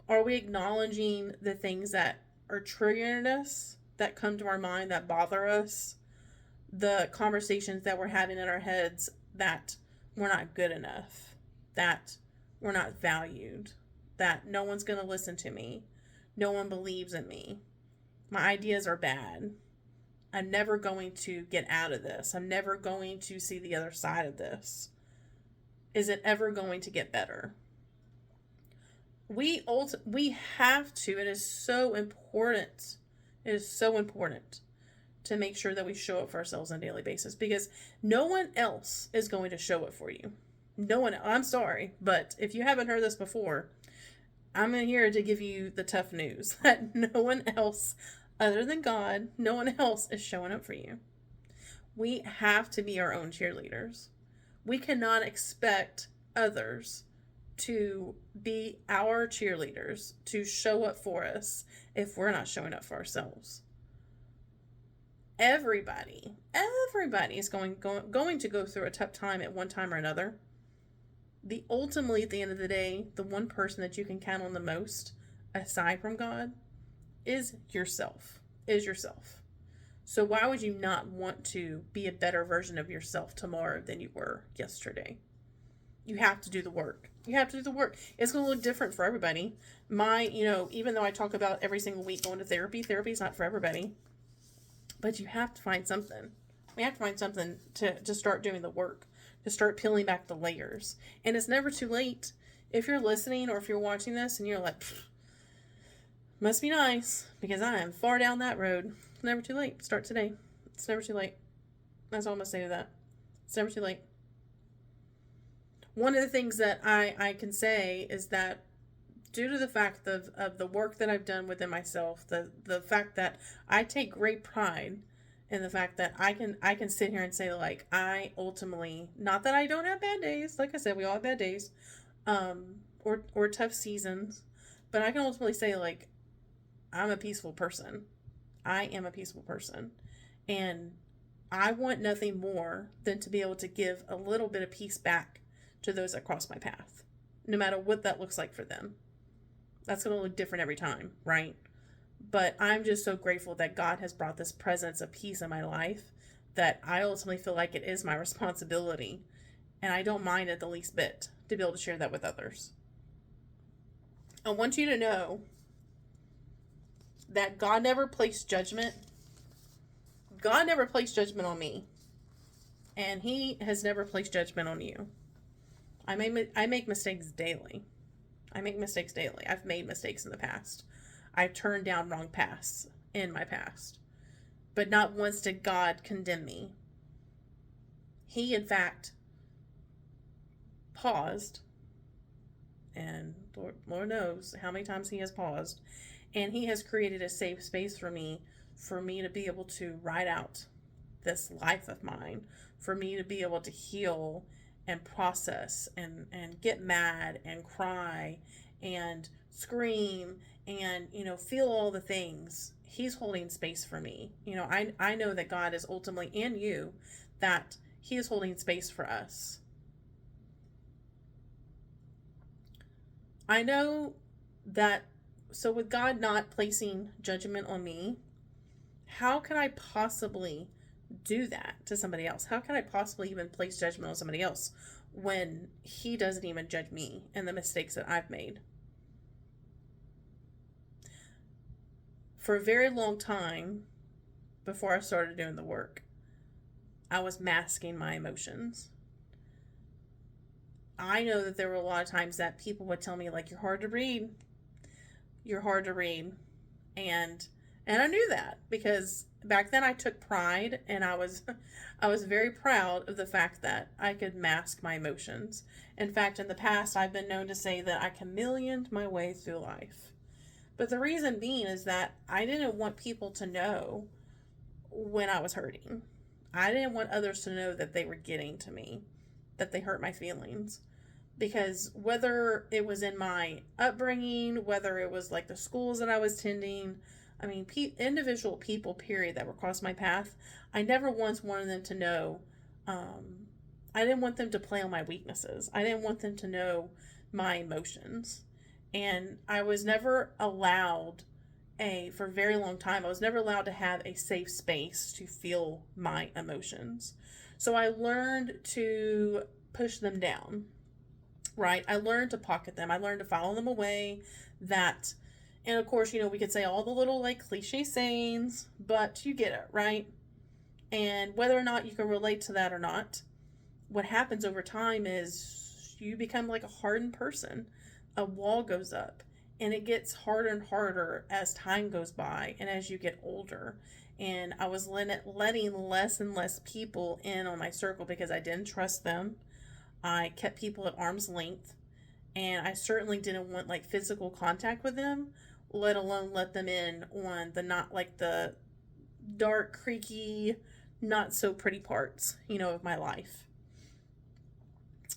Are we acknowledging the things that are triggering us, that come to our mind, that bother us? The conversations that we're having in our heads that we're not good enough, that we're not valued, that no one's going to listen to me. No one believes in me. My ideas are bad. I'm never going to get out of this. I'm never going to see the other side of this. Is it ever going to get better? We have to. It is so important. It is so important to make sure that we show up for ourselves on a daily basis, because no one else is going to show up for you. No one. I'm sorry, but if you haven't heard this before, I'm here to give you the tough news that no one else other than God, no one else is showing up for you. We have to be our own cheerleaders. We cannot expect others to be our cheerleaders, to show up for us, if we're not showing up for ourselves. Everybody is going to go through a tough time at one time or another. Ultimately, at the end of the day, the one person that you can count on the most, aside from God, is yourself. So why would you not want to be a better version of yourself tomorrow than you were yesterday? You have to do the work. It's going to look different for everybody. Even though I talk about every single week going to therapy is not for everybody. But you have to find something. We have to find something to start doing the work, to start peeling back the layers. And it's never too late. If you're listening or if you're watching this and you're like, must be nice, because I am far down that road. It's never too late. Start today. It's never too late. That's all I'm going to say to that. It's never too late. One of the things that I can say is that due to the fact of the work that I've done within myself, the fact that I take great pride in the fact that I can sit here and say, like, I ultimately, not that I don't have bad days, like I said, we all have bad days, or tough seasons, but I can ultimately say, like, I'm a peaceful person. I am a peaceful person. And I want nothing more than to be able to give a little bit of peace back to those that cross my path, no matter what that looks like for them. That's going to look different every time, right? But I'm just so grateful that God has brought this presence of peace in my life that I ultimately feel like it is my responsibility. And I don't mind it the least bit to be able to share that with others. I want you to know that God never placed judgment. God never placed judgment on me. And He has never placed judgment on you. I make mistakes daily. I've made mistakes in the past. I've turned down wrong paths in my past. But not once did God condemn me. He, in fact, paused. And Lord knows how many times He has paused. And He has created a safe space for me to be able to ride out this life of mine, for me to be able to heal and process and get mad and cry and scream and, feel all the things. He's holding space for me. I know that God is ultimately, and you, that He is holding space for us. I know that, so with God not placing judgment on me, how can I possibly do that to somebody else? How can I possibly even place judgment on somebody else when He doesn't even judge me and the mistakes that I've made? For a very long time, before I started doing the work, I was masking my emotions. I know that there were a lot of times that people would tell me, like, you're hard to read. And I knew that, because back then I took pride, and I was very proud of the fact that I could mask my emotions. In fact, in the past, I've been known to say that I chameleoned my way through life. But the reason being is that I didn't want people to know when I was hurting. I didn't want others to know that they were getting to me, that they hurt my feelings. Because whether it was in my upbringing, whether it was like the schools that I was attending, individual people, period, that were across my path, I never once wanted them to know. I didn't want them to play on my weaknesses. I didn't want them to know my emotions. And I was never allowed for a very long time, I was never allowed to have a safe space to feel my emotions. So I learned to push them down. right? I learned to pocket them. I learned to file them away. That, and of course, we could say all the little like cliche sayings, but you get it, right? And whether or not you can relate to that or not, what happens over time is you become like a hardened person. A wall goes up, and it gets harder and harder as time goes by and as you get older. And I was letting less and less people in on my circle because I didn't trust them. I kept people at arm's length, and I certainly didn't want like physical contact with them, let alone let them in on the not like the dark, creaky, not so pretty parts, of my life.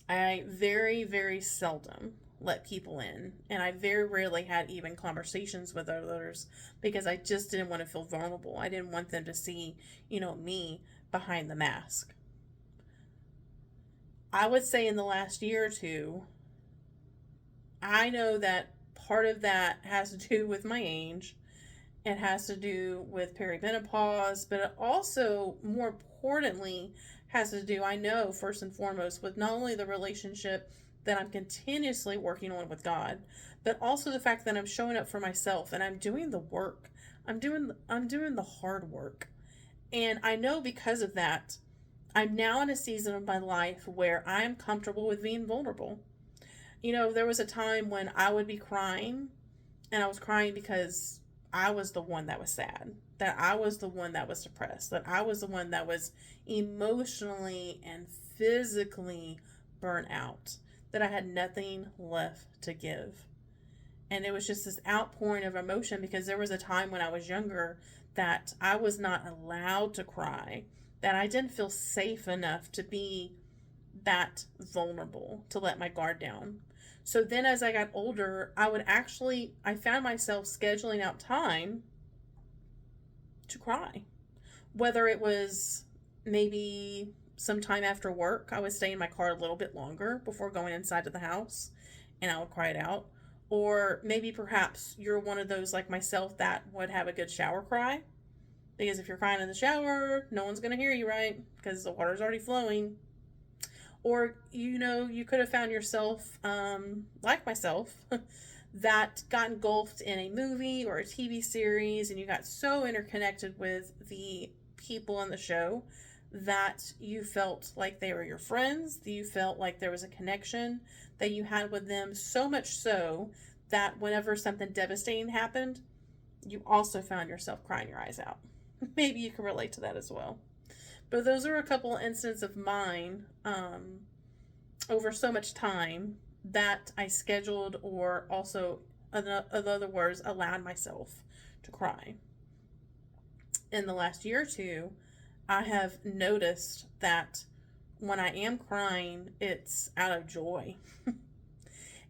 I very, very seldom let people in, and I very rarely had even conversations with others because I just didn't want to feel vulnerable. I didn't want them to see, me behind the mask. I would say in the last year or two, I know that part of that has to do with my age. It has to do with perimenopause, but it also, more importantly, has to do, I know, first and foremost, with not only the relationship that I'm continuously working on with God, but also the fact that I'm showing up for myself and I'm doing the work. I'm doing the hard work. And I know because of that, I'm now in a season of my life where I'm comfortable with being vulnerable. There was a time when I would be crying, and I was crying because I was the one that was sad, that I was the one that was depressed, that I was the one that was emotionally and physically burnt out, that I had nothing left to give. And it was just this outpouring of emotion because there was a time when I was younger that I was not allowed to cry, that I didn't feel safe enough to be that vulnerable, to let my guard down. So then as I got older, I found myself scheduling out time to cry. Whether it was maybe sometime after work, I would stay in my car a little bit longer before going inside of the house and I would cry it out. Or maybe perhaps you're one of those like myself that would have a good shower cry. Because if you're crying in the shower, no one's going to hear you, right? Because the water's already flowing. Or, you could have found yourself, like myself, that got engulfed in a movie or a TV series, and you got so interconnected with the people in the show that you felt like they were your friends, that you felt like there was a connection that you had with them, so much so that whenever something devastating happened, you also found yourself crying your eyes out. Maybe you can relate to that as well. But those are a couple instances of mine over so much time that I scheduled, or also, in other words, allowed myself to cry. In the last year or two, I have noticed that when I am crying, it's out of joy.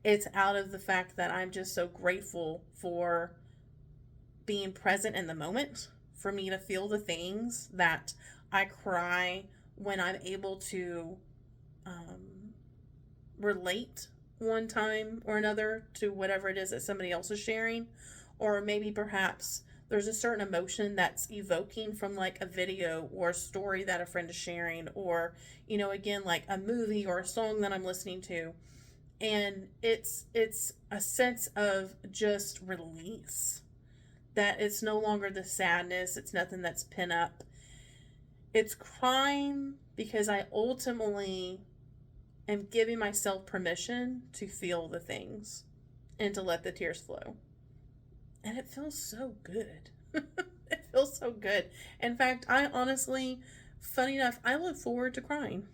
It's out of the fact that I'm just so grateful for being present in the moment, for me to feel the things that I cry when I'm able to relate one time or another to whatever it is that somebody else is sharing. Or maybe perhaps there's a certain emotion that's evoking from like a video or a story that a friend is sharing, or, again, like a movie or a song that I'm listening to. And it's a sense of just release, that it's no longer the sadness. It's nothing that's pent up. It's crying because I ultimately am giving myself permission to feel the things and to let the tears flow. And it feels so good. It feels so good. In fact, I honestly, funny enough, I look forward to crying.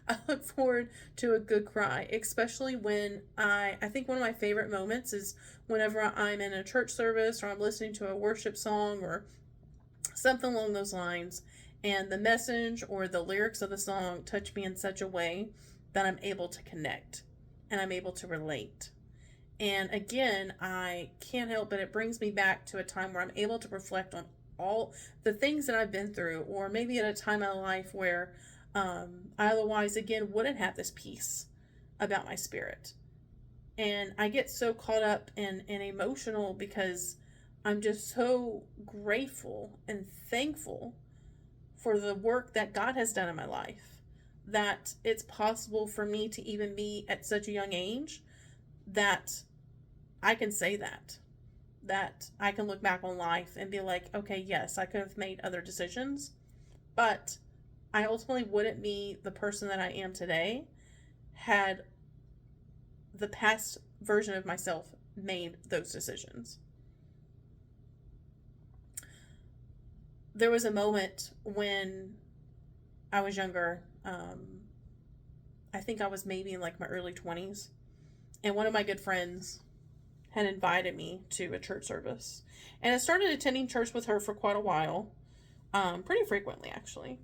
I look forward to a good cry, especially when I think one of my favorite moments is whenever I'm in a church service or I'm listening to a worship song or something along those lines, and the message or the lyrics of the song touch me in such a way that I'm able to connect and I'm able to relate. And again, I can't help but it brings me back to a time where I'm able to reflect on all the things that I've been through, or maybe at a time in my life where I otherwise, again, wouldn't have this peace about my spirit. And I get so caught up and emotional because I'm just so grateful and thankful for the work that God has done in my life. that it's possible for me to even be at such a young age that I can say that I can look back on life and be like, okay, yes, I could have made other decisions, but I ultimately wouldn't be the person that I am today had the past version of myself made those decisions. There was a moment when I was younger. I think I was maybe in like my early 20s, and one of my good friends had invited me to a church service. And I started attending church with her for quite a while, pretty frequently actually.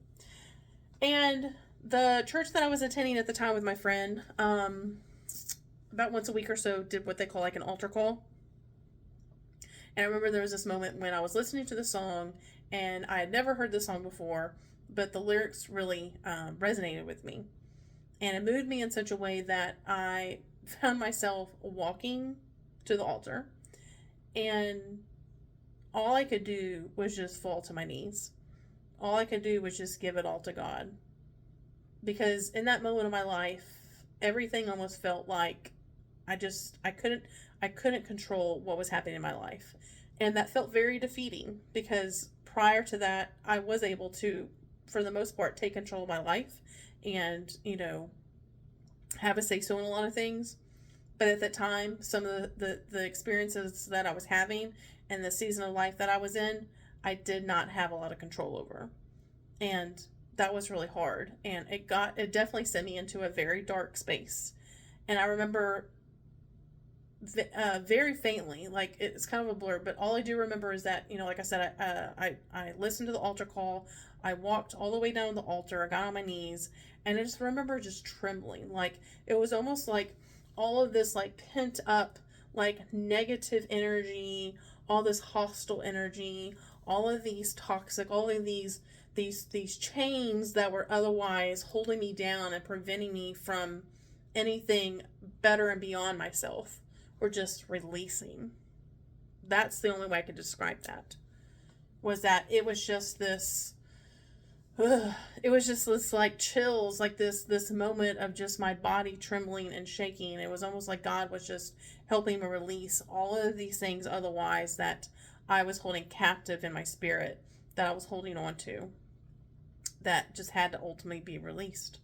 And the church that I was attending at the time with my friend, about once a week or so, did what they call like an altar call. And I remember there was this moment when I was listening to the song, and I had never heard the song before, but the lyrics really resonated with me. And it moved me in such a way that I found myself walking to the altar, and all I could do was just fall to my knees. All I could do was just give it all to God. Because in that moment of my life, everything almost felt like I couldn't control what was happening in my life. And that felt very defeating, because prior to that, I was able to, for the most part, take control of my life and, have a say-so in a lot of things. But at that time, some of the experiences that I was having and the season of life that I was in, I did not have a lot of control over. And that was really hard. And it definitely sent me into a very dark space. And I remember very faintly, like it's kind of a blur, but all I do remember is that, like I said, I listened to the altar call. I walked all the way down to the altar. I got on my knees, and I just remember just trembling. Like it was almost like all of this like pent up like negative energy, all this hostile energy, all of these toxic, all of these chains that were otherwise holding me down and preventing me from anything better and beyond myself, were just releasing. That's the only way I could describe that. Was that it was just this it was just this like chills, like this moment of just my body trembling and shaking. It was almost like God was just helping me release all of these things otherwise that I was holding captive in my spirit, that I was holding on to, that just had to ultimately be released.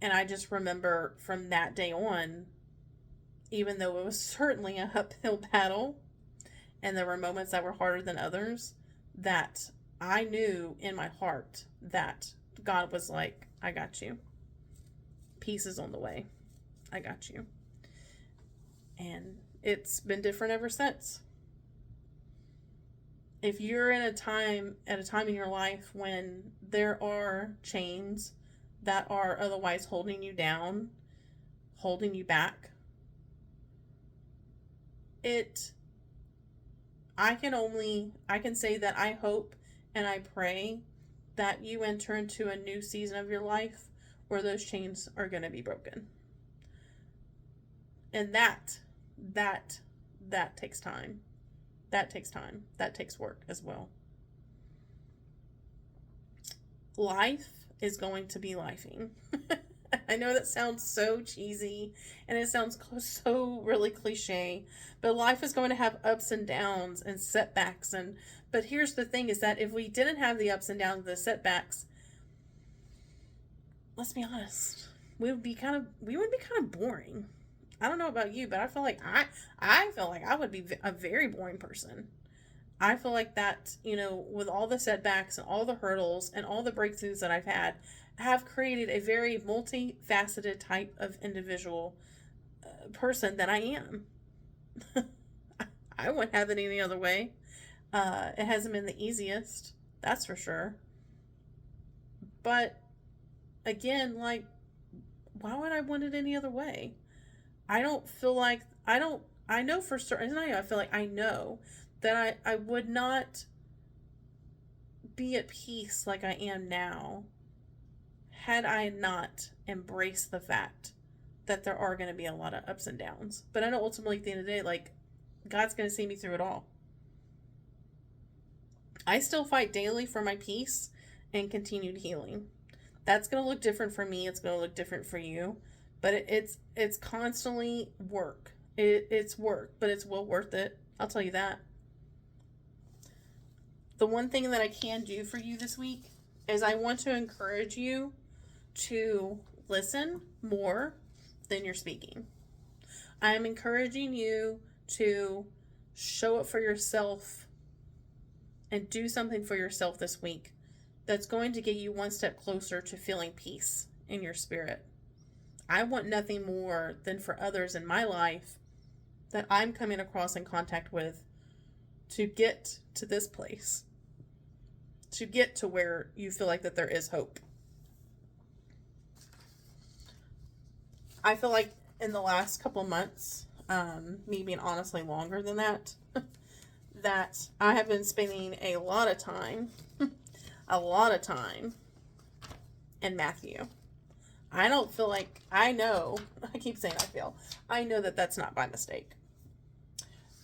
And I just remember from that day on, even though it was certainly a uphill battle and there were moments that were harder than others, that I knew in my heart that God was like, I got you. Peace is on the way. I got you. And it's been different ever since. If you're at a time in your life when there are chains that are otherwise holding you down, holding you back, I can say that I hope and I pray that you enter into a new season of your life where those chains are going to be broken. And that takes time. That takes time. That takes work as well. Life is going to be lifing. I know that sounds so cheesy and it sounds so really cliche, but life is going to have ups and downs and setbacks. But here's the thing, is that if we didn't have the ups and downs and the setbacks, let's be honest, we would be kind of boring. I don't know about you, but I feel like I would be a very boring person. I feel like that, with all the setbacks and all the hurdles and all the breakthroughs that I've had, have created a very multifaceted type of individual person that I am. I wouldn't have it any other way. It hasn't been the easiest, that's for sure. But again, like, why would I want it any other way? I don't feel like, I know for certain, I feel like I know that I would not be at peace like I am now had I not embraced the fact that there are going to be a lot of ups and downs. But I know ultimately at the end of the day, like, God's going to see me through it all. I still fight daily for my peace and continued healing. That's going to look different for me. It's going to look different for you. But it's constantly work. It's work, but it's well worth it. I'll tell you that. The one thing that I can do for you this week is I want to encourage you to listen more than you're speaking. I am encouraging you to show up for yourself and do something for yourself this week that's going to get you one step closer to feeling peace in your spirit. I want nothing more than for others in my life that I'm coming across in contact with to get to this place, to get to where you feel like that there is hope. I feel like in the last couple months, maybe honestly longer than that, that I have been spending a lot of time in Matthew. I don't feel like, I know that that's not by mistake.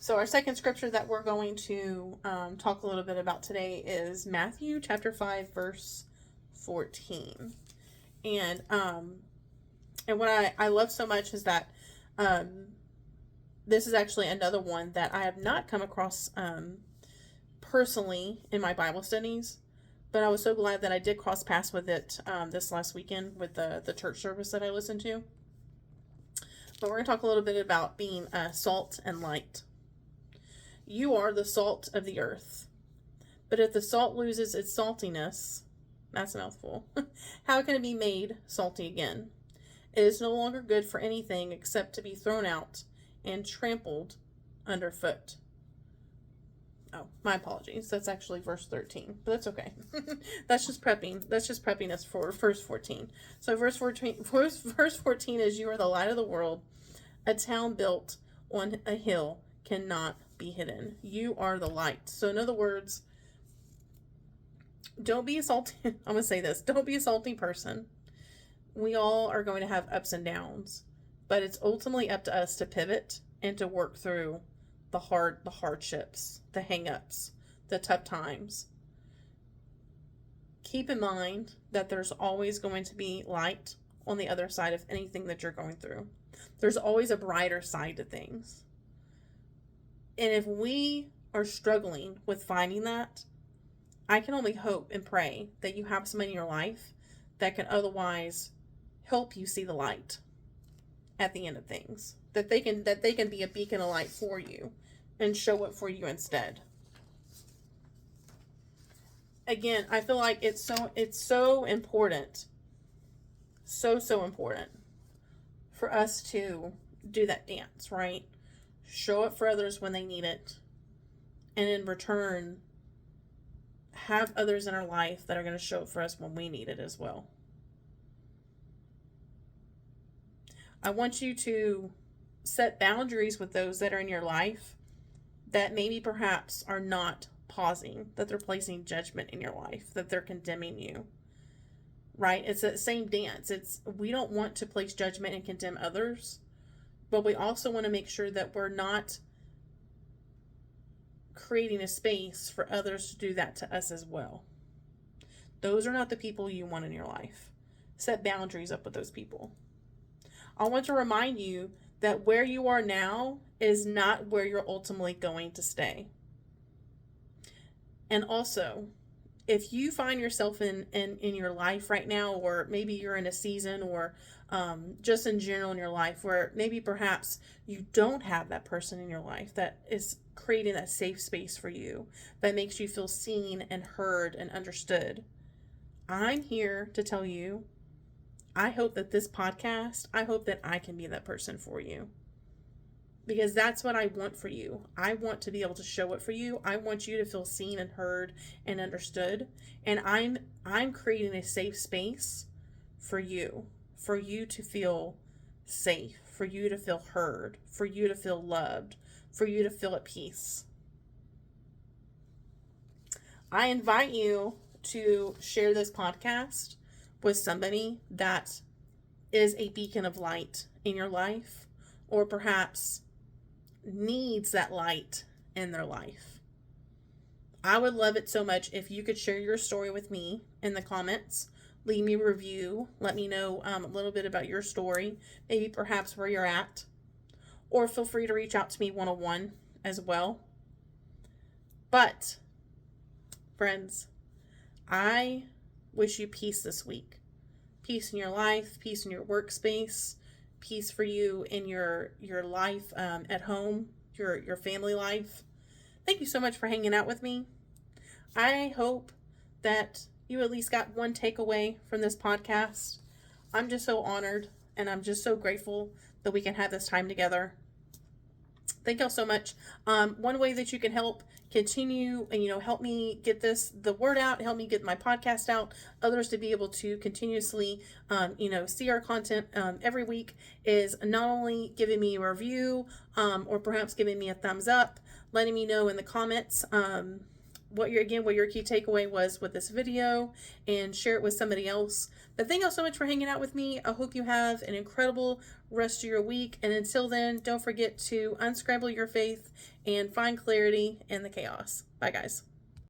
So our second scripture that we're going to talk a little bit about today is Matthew chapter 5, verse 14. And what I love so much is that this is actually another one that I have not come across personally in my Bible studies, but I was so glad that I did cross paths with it this last weekend with the church service that I listened to. But we're going to talk a little bit about being salt and light. You are the salt of the earth. But if the salt loses its saltiness, that's a mouthful, how can it be made salty again? It is no longer good for anything except to be thrown out and trampled underfoot. Oh, my apologies. That's actually verse 13, but that's okay. That's just prepping us for verse 14. So verse 14 is, you are the light of the world. A town built on a hill cannot be hidden. You are the light. So in other words, don't be a salty, I'm going to say this, don't be a salty person. We all are going to have ups and downs, but it's ultimately up to us to pivot and to work through the hardships, the hang-ups, the tough times. Keep in mind that there's always going to be light on the other side of anything that you're going through. There's always a brighter side to things. And if we are struggling with finding that, I can only hope and pray that you have somebody in your life that can otherwise help you see the light at the end of things. That they can be a beacon of light for you and show up for you instead. Again, I feel like it's so important. So important for us to do that dance, right? Show up for others when they need it. And in return, have others in our life that are going to show up for us when we need it as well. I want you to set boundaries with those that are in your life that maybe perhaps are not pausing, that they're placing judgment in your life, that they're condemning you, right? It's that same dance. We don't want to place judgment and condemn others, but we also want to make sure that we're not creating a space for others to do that to us as well. Those are not the people you want in your life. Set boundaries up with those people. I want to remind you that where you are now is not where you're ultimately going to stay. And also, if you find yourself in your life right now, or maybe you're in a season, or just in general in your life where maybe perhaps you don't have that person in your life that is creating that safe space for you, that makes you feel seen and heard and understood, I'm here to tell you, I hope that this podcast, I hope that I can be that person for you. Because that's what I want for you. I want to be able to show it for you. I want you to feel seen and heard and understood. And I'm creating a safe space for you to feel safe, for you to feel heard, for you to feel loved, for you to feel at peace. I invite you to share this podcast with somebody that is a beacon of light in your life, or perhaps needs that light in their life. I would love it so much if you could share your story with me in the comments leave me a review. Let me know a little bit about your story, maybe perhaps where you're at. Or feel free to reach out to me one-on-one as well. But, friends, I wish you peace this week. Peace in your life, peace in your workspace, peace for you in your life at home, your family life. Thank you so much for hanging out with me. I hope that you at least got one takeaway from this podcast. I'm just so honored and I'm just so grateful that we can have this time together. Thank y'all so much. One way that you can help continue and, help me get the word out, help me get my podcast out, others to be able to continuously, see our content every week is not only giving me a review or perhaps giving me a thumbs up, letting me know in the comments what your key takeaway was with this video, and share it with somebody else. But thank you so much for hanging out with me. I hope you have an incredible rest of your week. And until then, don't forget to unscramble your faith and find clarity in the chaos. Bye, guys.